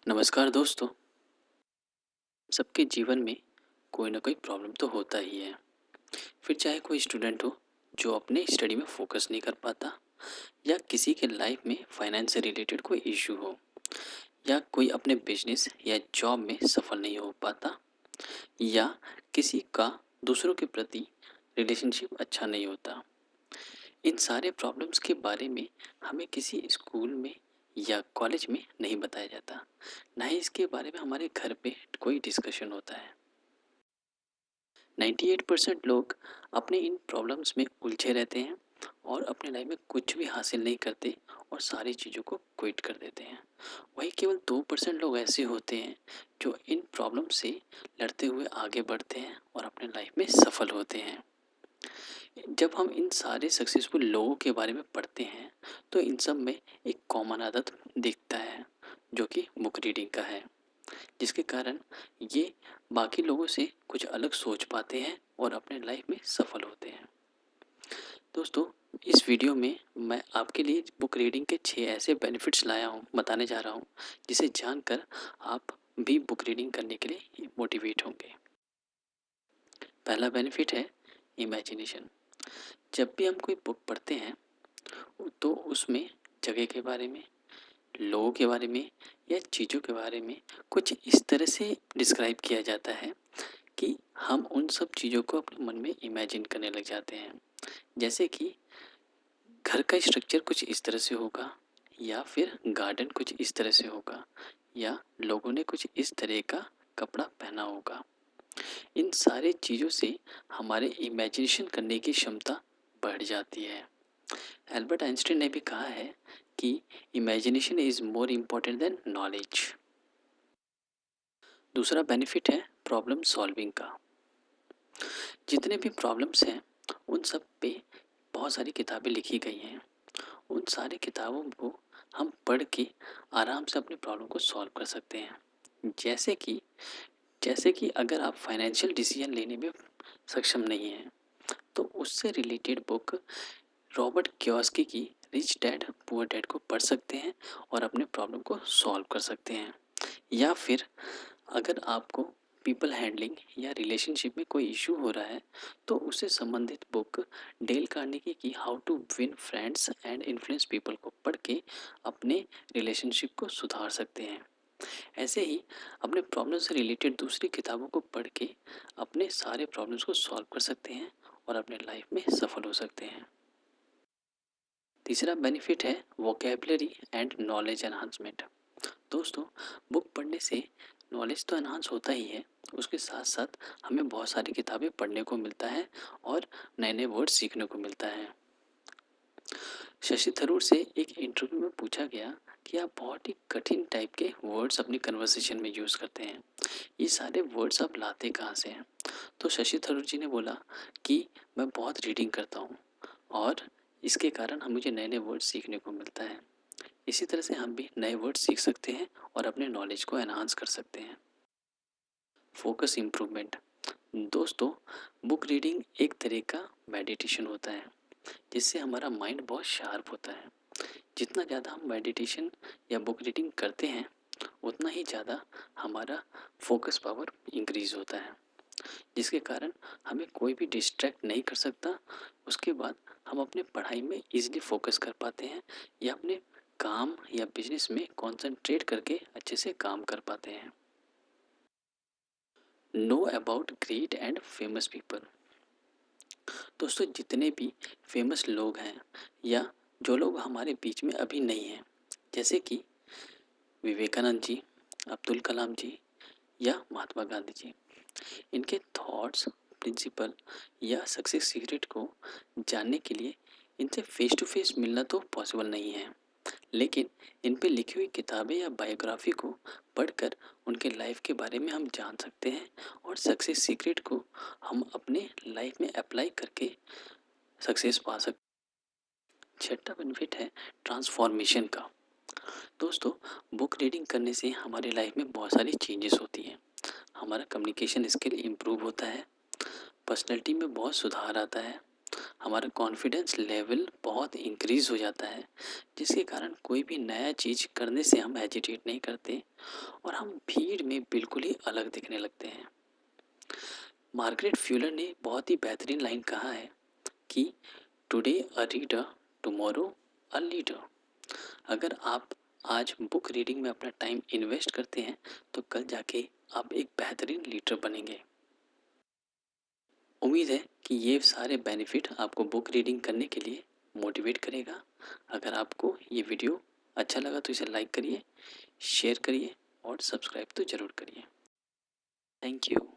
नमस्कार दोस्तों। सबके जीवन में कोई ना कोई प्रॉब्लम तो होता ही है। फिर चाहे कोई स्टूडेंट हो जो अपने स्टडी में फोकस नहीं कर पाता, या किसी के लाइफ में फाइनेंस से रिलेटेड कोई इशू हो, या कोई अपने बिजनेस या जॉब में सफल नहीं हो पाता, या किसी का दूसरों के प्रति रिलेशनशिप अच्छा नहीं होता। इन सारे प्रॉब्लम्स के बारे में हमें किसी स्कूल में या कॉलेज में नहीं बताया जाता, ना ही इसके बारे में हमारे घर पे कोई डिस्कशन होता है। 98% लोग अपने इन प्रॉब्लम्स में उलझे रहते हैं और अपने लाइफ में कुछ भी हासिल नहीं करते और सारी चीज़ों को क्विट कर देते हैं। वही केवल 2% लोग ऐसे होते हैं जो इन प्रॉब्लम से लड़ते हुए आगे बढ़ते हैं और अपने लाइफ में सफल होते हैं। जब हम इन सारे सक्सेसफुल लोगों के बारे में पढ़ते हैं तो इन सब में एक कॉमन आदत दिखता है, जो कि बुक रीडिंग का है, जिसके कारण ये बाकी लोगों से कुछ अलग सोच पाते हैं और अपने लाइफ में सफल होते हैं। दोस्तों, इस वीडियो में मैं आपके लिए बुक रीडिंग के 6 ऐसे बेनिफिट्स लाया हूँ, बताने जा रहा हूँ, जिसे जानकर आप भी बुक रीडिंग करने के लिए मोटिवेट होंगे। पहला बेनिफिट है इमेजिनेशन। जब भी हम कोई बुक पढ़ते हैं तो उसमें जगह के बारे में, लोगों के बारे में या चीज़ों के बारे में कुछ इस तरह से डिस्क्राइब किया जाता है कि हम उन सब चीज़ों को अपने मन में इमेजिन करने लग जाते हैं। जैसे कि घर का स्ट्रक्चर कुछ इस तरह से होगा, या फिर गार्डन कुछ इस तरह से होगा, या लोगों ने कुछ इस तरह का कपड़ा पहना होगा। इन सारी चीज़ों से हमारे इमेजिनेशन करने की क्षमता बढ़ जाती है। एल्बर्ट आइंस्टीन ने भी कहा है कि imagination is more important then knowledge. दूसरा बेनिफिट है प्रॉब्लम सॉल्विंग का। जितने भी प्रॉब्लम्स हैं उन सब पे बहुत सारी किताबें लिखी गई हैं। उन सारी किताबों को हम पढ़ के आराम से अपने प्रॉब्लम को सॉल्व कर सकते हैं। जैसे कि अगर आप फाइनेंशियल डिसीजन लेने में सक्षम नहीं हैं तो उससे रिलेटेड बुक रॉबर्ट कियोसाकी की रिच डैड पुअर डैड को पढ़ सकते हैं और अपने प्रॉब्लम को सॉल्व कर सकते हैं। या फिर अगर आपको पीपल हैंडलिंग या रिलेशनशिप में कोई इशू हो रहा है तो उससे संबंधित बुक डेल कार्नेगी की how to win friends and influence people को पढ़ के अपने रिलेशनशिप को सुधार सकते हैं। ऐसे ही अपने प्रॉब्लम से रिलेटेड दूसरी किताबों को पढ़ के अपने सारे प्रॉब्लम्स को सॉल्व कर सकते हैं और अपने लाइफ में सफल हो सकते हैं। तीसरा बेनिफिट है वोकेबलरी एंड नॉलेज एनहांसमेंट। दोस्तों, बुक पढ़ने से नॉलेज तो एनहांस होता ही है, उसके साथ साथ हमें बहुत सारी किताबें पढ़ने को मिलता है और नए नए वर्ड सीखने को मिलता है। शशि थरूर से एक इंटरव्यू में पूछा गया कि आप बहुत ही कठिन टाइप के वर्ड्स अपनी कन्वर्सेशन में यूज़ करते हैं, ये सारे वर्ड्स आप लाते कहाँ से हैं? तो शशि थरूर जी ने बोला कि मैं बहुत रीडिंग करता हूँ और इसके कारण हम मुझे नए नए वर्ड सीखने को मिलता है। इसी तरह से हम भी नए वर्ड सीख सकते हैं और अपने नॉलेज को एनहांस कर सकते हैं। Focus improvement. दोस्तों, बुक रीडिंग एक तरह का मेडिटेशन होता है, जिससे हमारा माइंड बहुत शार्प होता है। जितना ज़्यादा हम मेडिटेशन या बुक रीडिंग करते हैं उतना ही ज़्यादा हमारा फोकस पावर इंक्रीज होता है, जिसके कारण हमें कोई भी डिस्ट्रैक्ट नहीं कर सकता। उसके बाद हम अपने पढ़ाई में इजीली फोकस कर पाते हैं या अपने काम या बिजनेस में कंसंट्रेट करके अच्छे से काम कर पाते हैं। Know about great and famous people. दोस्तों, जितने भी फेमस लोग हैं या जो लोग हमारे बीच में अभी नहीं हैं, जैसे कि विवेकानंद जी, अब्दुल कलाम जी या महात्मा गांधी जी, इनके थॉट्स, प्रिंसिपल या सक्सेस सीक्रेट को जानने के लिए इनसे फेस टू फेस मिलना तो पॉसिबल नहीं है, लेकिन इन पे लिखी हुई किताबें या बायोग्राफी को पढ़कर उनके लाइफ के बारे में हम जान सकते हैं और सक्सेस सीक्रेट को हम अपने लाइफ में अप्लाई करके सक्सेस पा सकते हैं। छठा बेनिफिट है ट्रांसफॉर्मेशन का। दोस्तों, बुक रीडिंग करने से हमारे लाइफ में बहुत सारी चेंजेस होती हैं। हमारा कम्युनिकेशन स्किल इम्प्रूव होता है, पर्सनैलिटी में बहुत सुधार आता है, हमारा कॉन्फिडेंस लेवल बहुत इंक्रीज़ हो जाता है, जिसके कारण कोई भी नया चीज़ करने से हम हेजिटेट नहीं करते और हम भीड़ में बिल्कुल ही अलग दिखने लगते हैं। मार्गरेट फ्यूलर ने बहुत ही बेहतरीन लाइन कहा है कि today a reader, tomorrow a leader. अगर आप आज बुक रीडिंग में अपना टाइम इन्वेस्ट करते हैं तो कल जाके आप एक बेहतरीन लीडर बनेंगे। उम्मीद है कि ये सारे बेनिफिट आपको बुक रीडिंग करने के लिए मोटिवेट करेगा। अगर आपको ये वीडियो अच्छा लगा तो इसे लाइक करिए, शेयर करिए और सब्सक्राइब तो ज़रूर करिए। Thank you.